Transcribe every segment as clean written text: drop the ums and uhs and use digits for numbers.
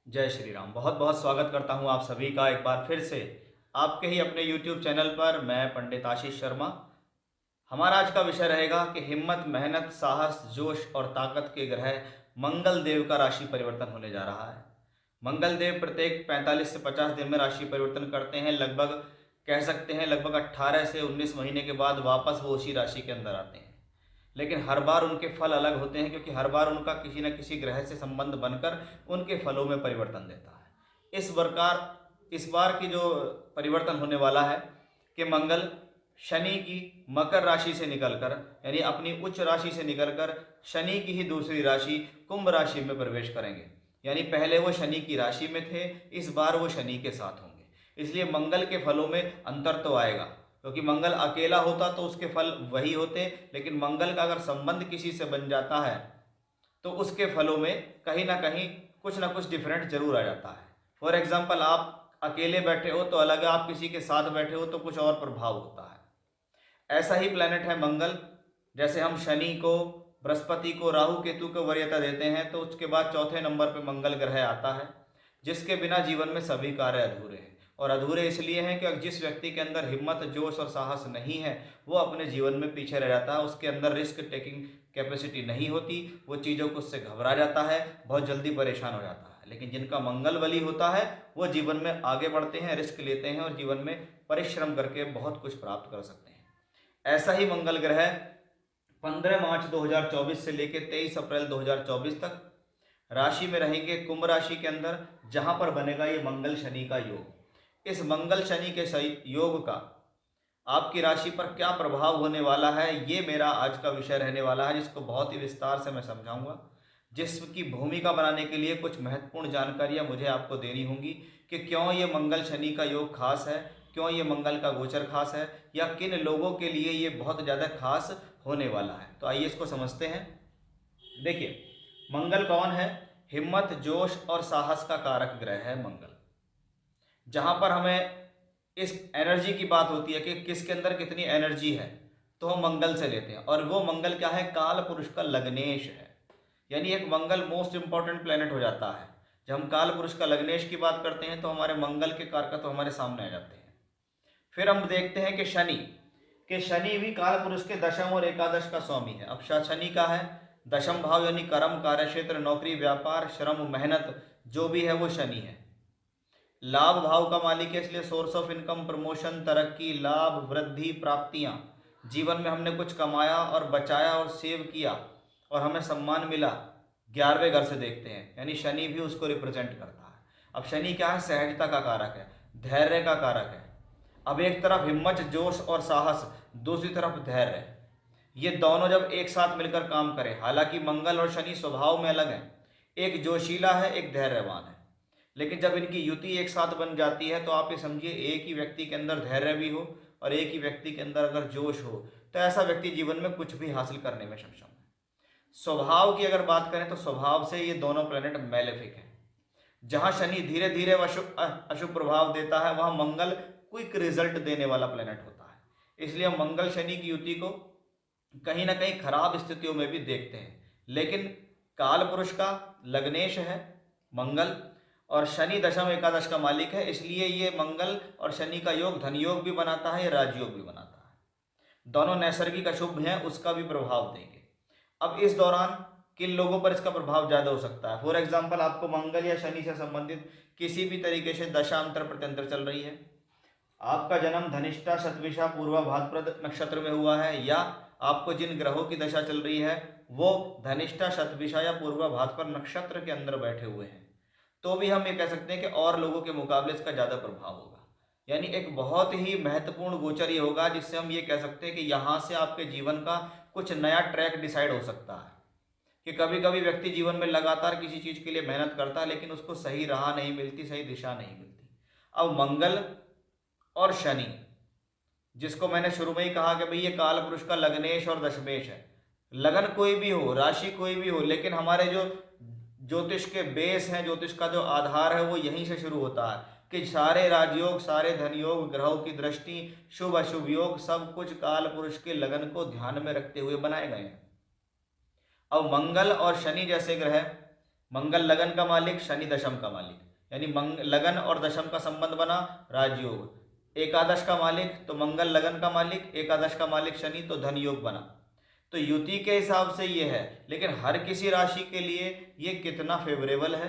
जय श्री राम। बहुत बहुत स्वागत करता हूं आप सभी का एक बार फिर से आपके ही अपने YouTube चैनल पर। मैं पंडित आशीष शर्मा। हमारा आज का विषय रहेगा कि हिम्मत, मेहनत, साहस, जोश और ताकत के ग्रह मंगल देव का राशि परिवर्तन होने जा रहा है। मंगल देव प्रत्येक 45 से 50 दिन में राशि परिवर्तन करते हैं। लगभग कह सकते हैं लगभग 18 से 19 महीने के बाद वापस वो उसी राशि के अंदर आते हैं। लेकिन हर बार उनके फल अलग होते हैं, क्योंकि हर बार उनका किसी न किसी ग्रह से संबंध बनकर उनके फलों में परिवर्तन देता है। इस बार की जो परिवर्तन होने वाला है कि मंगल शनि की मकर राशि से निकलकर, यानी अपनी उच्च राशि से निकलकर शनि की ही दूसरी राशि कुंभ राशि में प्रवेश करेंगे। यानी पहले वो शनि की राशि में थे, इस बार वो शनि के साथ होंगे। इसलिए मंगल के फलों में अंतर तो आएगा, क्योंकि मंगल अकेला होता तो उसके फल वही होते, लेकिन मंगल का अगर संबंध किसी से बन जाता है तो उसके फलों में कहीं ना कहीं कुछ ना कुछ डिफरेंट जरूर आ जाता है। फॉर एग्जाम्पल, आप अकेले बैठे हो तो अलग है, आप किसी के साथ बैठे हो तो कुछ और प्रभाव होता है। ऐसा ही प्लेनेट है मंगल। जैसे हम शनि को, बृहस्पति को, राहु केतु को वरीयता देते हैं, तो उसके बाद चौथे नंबर पर मंगल ग्रह आता है, जिसके बिना जीवन में सभी कार्य अधूरे हैं। और अधूरे इसलिए हैं कि जिस व्यक्ति के अंदर हिम्मत, जोश और साहस नहीं है, वो अपने जीवन में पीछे रह जाता है। उसके अंदर रिस्क टेकिंग कैपेसिटी नहीं होती, वो चीज़ों को उससे घबरा जाता है, बहुत जल्दी परेशान हो जाता है। लेकिन जिनका मंगल बली होता है वो जीवन में आगे बढ़ते हैं, रिस्क लेते हैं और जीवन में परिश्रम करके बहुत कुछ प्राप्त कर सकते हैं। ऐसा ही मंगल ग्रह 15 मार्च 2024 से लेकर 23 अप्रैल 2024 तक राशि में रहेंगे, कुंभ राशि के अंदर, जहां पर बनेगा ये मंगल शनि का योग। इस मंगल शनि के सही योग का आपकी राशि पर क्या प्रभाव होने वाला है, ये मेरा आज का विषय रहने वाला है, जिसको बहुत ही विस्तार से मैं समझाऊंगा। जिसकी भूमिका बनाने के लिए कुछ महत्वपूर्ण जानकारियां मुझे आपको देनी होंगी कि क्यों ये मंगल शनि का योग खास है, क्यों ये मंगल का गोचर खास है, या किन लोगों के लिए ये बहुत ज़्यादा खास होने वाला है। तो आइए इसको समझते हैं। देखिए, मंगल कौन है? हिम्मत, जोश और साहस का कारक ग्रह है मंगल। जहां पर हमें इस एनर्जी की बात होती है कि किसके अंदर कितनी एनर्जी है, तो हम मंगल से लेते हैं। और वो मंगल क्या है? काल पुरुष का लग्नेश है। यानी एक मंगल मोस्ट इंपॉर्टेंट प्लेनेट हो जाता है। जब हम काल पुरुष का लग्नेश की बात करते हैं तो हमारे मंगल के कारक तो हमारे सामने आ जाते हैं। फिर हम देखते हैं कि शनि भी काल पुरुष के दशम और एकादश का स्वामी है। अब शनि का है दशम भाव, यानी कर्म, कार्यक्षेत्र, नौकरी, व्यापार, श्रम, मेहनत, जो भी है वो शनि है। लाभ भाव का मालिक है, इसलिए सोर्स ऑफ इनकम, प्रमोशन, तरक्की, लाभ, वृद्धि, प्राप्तियां, जीवन में हमने कुछ कमाया और बचाया और सेव किया और हमें सम्मान मिला, 11वें घर से देखते हैं, यानी शनि भी उसको रिप्रेजेंट करता है। अब शनि क्या है? सहजता का कारक है, धैर्य का कारक है। अब एक तरफ हिम्मत, जोश और साहस, दूसरी तरफ धैर्य, ये दोनों जब एक साथ मिलकर काम करें, हालांकि मंगल और शनि स्वभाव में अलग हैं, एक जोशीला है, एक धैर्यवान है, लेकिन जब इनकी युति एक साथ बन जाती है तो आप ये समझिए एक ही व्यक्ति के अंदर धैर्य भी हो और एक ही व्यक्ति के अंदर अगर जोश हो, तो ऐसा व्यक्ति जीवन में कुछ भी हासिल करने में सक्षम है। स्वभाव की अगर बात करें तो स्वभाव से ये दोनों प्लेनेट मैलेफिक हैं। जहां शनि धीरे धीरे अशुभ प्रभाव देता है, वहां मंगल क्विक रिजल्ट देने वाला प्लेनेट होता है। इसलिए हम मंगल शनि की युति को कहीं ना कहीं खराब स्थितियों में भी देखते हैं। लेकिन काल पुरुष का लग्नेश है मंगल, और शनि दशम एकादश का मालिक है, इसलिए ये मंगल और शनि का योग धन योग भी बनाता है, राजयोग भी बनाता है। दोनों नैसर्गिक अशुभ हैं, उसका भी प्रभाव देंगे। अब इस दौरान किन लोगों पर इसका प्रभाव ज़्यादा हो सकता है? फॉर एग्जाम्पल, आपको मंगल या शनि से संबंधित किसी भी तरीके से दशांतर प्रत्यंतर चल रही है, आपका जन्म धनिष्ठा, शतभिषा, पूर्वा भाद्रपद नक्षत्र में हुआ है, या आपको जिन ग्रहों की दशा चल रही है वो धनिष्ठा, शतभिषा या पूर्वा भाद्रपद नक्षत्र के अंदर बैठे हुए हैं, तो भी हम ये कह सकते हैं कि और लोगों के मुकाबले इसका ज़्यादा प्रभाव होगा। यानी एक बहुत ही महत्वपूर्ण गोचर ये होगा, जिससे हम ये कह सकते हैं कि यहाँ से आपके जीवन का कुछ नया ट्रैक डिसाइड हो सकता है। कि कभी कभी व्यक्ति जीवन में लगातार किसी चीज़ के लिए मेहनत करता है, लेकिन उसको सही राह नहीं मिलती, सही दिशा नहीं मिलती। अब मंगल और शनि, जिसको मैंने शुरू में ही कहा कि भाई ये काल पुरुष का लग्नेश और दशमेश है। लगन कोई भी हो, राशि कोई भी हो, लेकिन हमारे जो ज्योतिष के बेस हैं, ज्योतिष का जो आधार है, वो यहीं से शुरू होता है कि सारे राजयोग, सारे धन योग, ग्रहों की दृष्टि, शुभ अशुभ योग, सब कुछ काल पुरुष के लगन को ध्यान में रखते हुए बनाए गए हैं। अब मंगल और शनि जैसे ग्रह मंगल लगन का मालिक, शनि दशम का मालिक, यानी लगन और दशम का संबंध बना, राजयोग। एकादश का मालिक तो मंगल लगन का मालिक, एकादश का मालिक शनि, तो धन योग बना। तो युति के हिसाब से ये है, लेकिन हर किसी राशि के लिए ये कितना फेवरेबल है,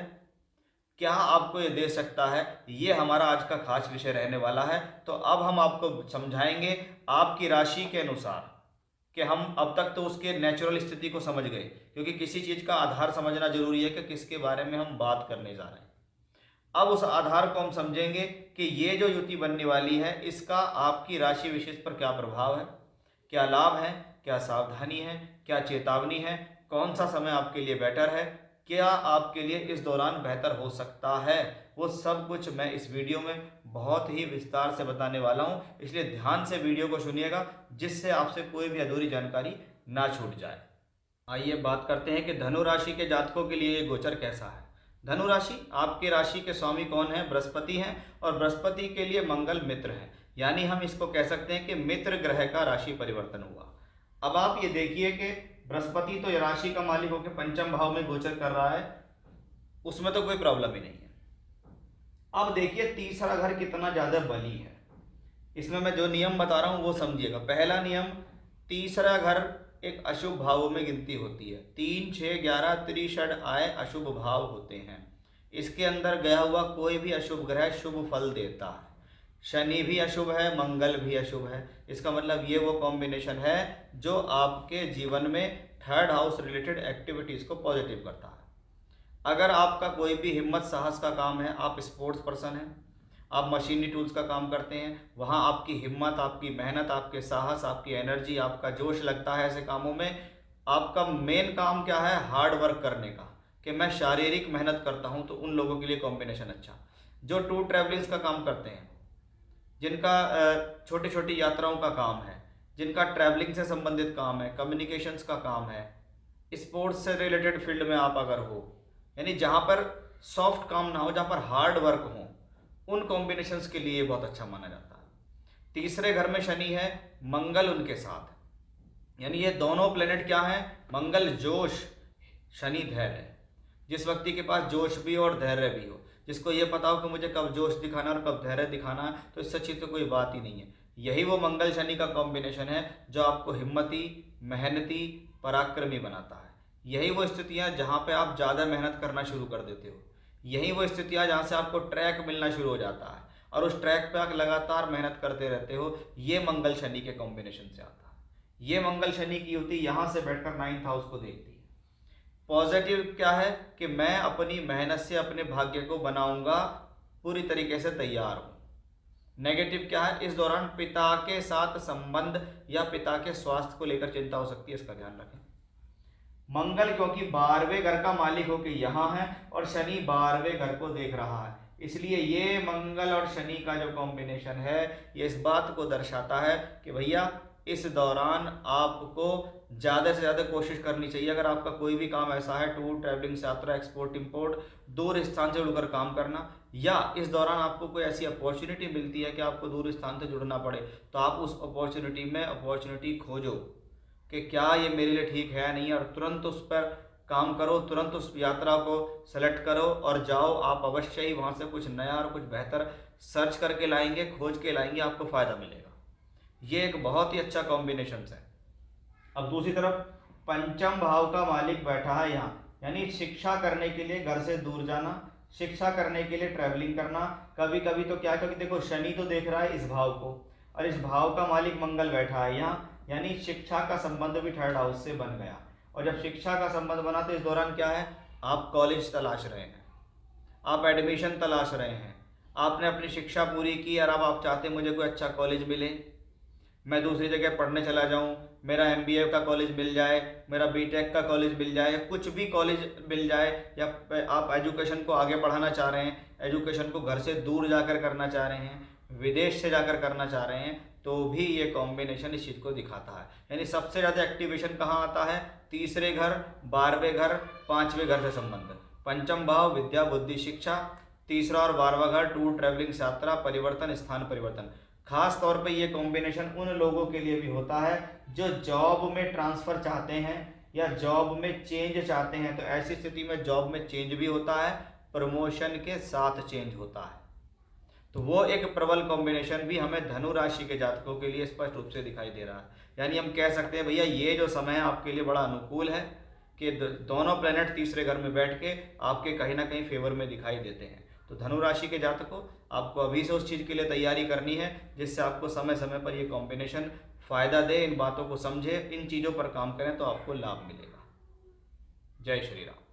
क्या आपको ये दे सकता है, ये हमारा आज का खास विषय रहने वाला है। तो अब हम आपको समझाएंगे आपकी राशि के अनुसार, कि हम अब तक तो उसके नेचुरल स्थिति को समझ गए, क्योंकि किसी चीज़ का आधार समझना जरूरी है कि किसके बारे में हम बात करने जा रहे हैं। अब उस आधार को हम समझेंगे कि ये जो युति बनने वाली है इसका आपकी राशि विशेष पर क्या प्रभाव है, क्या लाभ है, क्या सावधानी है, क्या चेतावनी है, कौन सा समय आपके लिए बेटर है, क्या आपके लिए इस दौरान बेहतर हो सकता है, वो सब कुछ मैं इस वीडियो में बहुत ही विस्तार से बताने वाला हूँ। इसलिए ध्यान से वीडियो को सुनिएगा, जिससे आपसे कोई भी अधूरी जानकारी ना छूट जाए। आइए बात करते हैं कि धनु राशि के जातकों के लिए ये गोचर कैसा है। धनु राशि, आपके राशि के स्वामी कौन है? बृहस्पति हैं, और बृहस्पति के लिए मंगल मित्र हैं, यानी हम इसको कह सकते हैं कि मित्र ग्रह का राशि परिवर्तन हुआ। अब आप ये देखिए कि बृहस्पति तो राशि का मालिक होकर पंचम भाव में गोचर कर रहा है, उसमें तो कोई प्रॉब्लम ही नहीं है। अब देखिए तीसरा घर कितना ज्यादा बली है, इसमें मैं जो नियम बता रहा हूं वो समझिएगा। पहला नियम, तीसरा घर एक अशुभ भावों में गिनती होती है। 3, 6, 11 त्रिषड आय अशुभ भाव होते हैं। इसके अंदर गया हुआ कोई भी अशुभ ग्रह शुभ फल देता है। शनि भी अशुभ है, मंगल भी अशुभ है। इसका मतलब ये वो कॉम्बिनेशन है जो आपके जीवन में थर्ड हाउस रिलेटेड एक्टिविटीज को पॉजिटिव करता है। अगर आपका कोई भी हिम्मत साहस का काम है, आप स्पोर्ट्स पर्सन हैं, आप मशीनरी टूल्स का काम करते हैं, वहाँ आपकी हिम्मत, आपकी मेहनत, आपके साहस, आपकी एनर्जी, आपका जोश लगता है ऐसे कामों में। आपका मेन काम क्या है? हार्ड वर्क करने का, कि मैं शारीरिक मेहनत करता हूँ, तो उन लोगों के लिए कॉम्बिनेशन अच्छा। जो टूर ट्रैवलिंग्स का काम करते हैं, जिनका छोटी छोटी यात्राओं का काम है, जिनका ट्रैवलिंग से संबंधित काम है, कम्युनिकेशंस का काम है, स्पोर्ट्स से रिलेटेड फील्ड में आप अगर हो, यानी जहाँ पर सॉफ्ट काम ना हो, जहाँ पर हार्ड वर्क हो, उन कॉम्बिनेशंस के लिए बहुत अच्छा माना जाता है। तीसरे घर में शनि है, मंगल उनके साथ, यानी ये दोनों प्लेनेट क्या हैं? मंगल जोश, शनि धैर्य। जिस व्यक्ति के पास जोश भी हो और धैर्य भी हो, जिसको ये पता हो कि मुझे कब जोश दिखाना और कब धैर्य दिखाना है, तो इससे अच्छी तो कोई बात ही नहीं है। यही वो मंगल शनि का कॉम्बिनेशन है जो आपको हिम्मती, मेहनती, पराक्रमी बनाता है। यही वो स्थितियाँ जहाँ पे आप ज़्यादा मेहनत करना शुरू कर देते हो। यही वो स्थितियाँ जहाँ से आपको ट्रैक मिलना शुरू हो जाता है, और उस ट्रैक पे आप लगातार मेहनत करते रहते हो। ये मंगल शनि के कॉम्बिनेशन से आता है। ये मंगल शनि की युति यहाँ से बैठकर 9th हाउस को देखती है। पॉजिटिव क्या है कि मैं अपनी मेहनत से अपने भाग्य को बनाऊंगा, पूरी तरीके से तैयार हूँ। नेगेटिव क्या है? इस दौरान पिता के साथ संबंध या पिता के स्वास्थ्य को लेकर चिंता हो सकती है, इसका ध्यान रखें। मंगल क्योंकि 12वें घर का मालिक होकर यहाँ है और शनि 12वें घर को देख रहा है, इसलिए ये मंगल और शनि का जो कॉम्बिनेशन है ये इस बात को दर्शाता है कि भैया इस दौरान आपको ज़्यादा से ज़्यादा कोशिश करनी चाहिए। अगर आपका कोई भी काम ऐसा है, टूर ट्रैवलिंग, यात्रा, एक्सपोर्ट इंपोर्ट, दूर स्थान से जुड़कर काम करना, या इस दौरान आपको कोई ऐसी अपॉर्चुनिटी मिलती है कि आपको दूर स्थान से जुड़ना पड़े, तो आप उस अपॉर्चुनिटी खोजो कि क्या ये मेरे लिए ठीक है या नहीं, और तुरंत उस पर काम करो, तुरंत उस यात्रा को सेलेक्ट करो और जाओ। आप अवश्य ही वहाँ से कुछ नया और कुछ बेहतर सर्च करके लाएंगे, खोज के लाएंगे, आपको फ़ायदा मिलेगा। ये एक बहुत ही अच्छा कॉम्बिनेशन है। अब दूसरी तरफ पंचम भाव का मालिक बैठा है यहाँ, यानी शिक्षा करने के लिए घर से दूर जाना, शिक्षा करने के लिए ट्रैवलिंग करना। कभी कभी तो क्या, क्योंकि देखो शनि तो देख रहा है इस भाव को, और इस भाव का मालिक मंगल बैठा है यहाँ, यानी शिक्षा का संबंध भी थर्ड हाउस से बन गया। और जब शिक्षा का संबंध बना तो इस दौरान क्या है? आप कॉलेज तलाश रहे हैं, आप एडमिशन तलाश रहे हैं, आपने अपनी शिक्षा पूरी की और अब आप चाहते हैं मुझे कोई अच्छा कॉलेज मिले, मैं दूसरी जगह पढ़ने चला जाऊं, मेरा MBA का कॉलेज मिल जाए, मेरा BTech का कॉलेज मिल जाए, कुछ भी कॉलेज मिल जाए, या आप एजुकेशन को आगे बढ़ाना चाह रहे हैं, एजुकेशन को घर से दूर जाकर करना चाह रहे हैं, विदेश से जाकर करना चाह रहे हैं, तो भी ये कॉम्बिनेशन इस चीज़ को दिखाता है। यानी सबसे ज़्यादा एक्टिवेशन कहाँ आता है? तीसरे घर, 12वें घर, 5वें घर से संबंध। पंचम भाव विद्या, बुद्धि, शिक्षा, तीसरा और 12वां घर टूर ट्रैवलिंग, यात्रा, परिवर्तन, स्थान परिवर्तन। खास तौर पे ये कॉम्बिनेशन उन लोगों के लिए भी होता है जो जॉब में ट्रांसफ़र चाहते हैं, या जॉब में चेंज चाहते हैं, तो ऐसी स्थिति में जॉब में चेंज भी होता है, प्रमोशन के साथ चेंज होता है। तो वो एक प्रबल कॉम्बिनेशन भी हमें धनु राशि के जातकों के लिए स्पष्ट रूप से दिखाई दे रहा है। यानी हम कह सकते हैं भैया ये जो समय है आपके लिए बड़ा अनुकूल है कि दोनों प्लेनेट तीसरे घर में बैठ के आपके कहीं ना कहीं फेवर में दिखाई देते हैं। तो धनु राशि के जातकों, आपको अभी से उस चीज़ के लिए तैयारी करनी है जिससे आपको समय समय पर ये कॉम्बिनेशन फ़ायदा दे। इन बातों को समझे, इन चीज़ों पर काम करें तो आपको लाभ मिलेगा। जय श्री राम।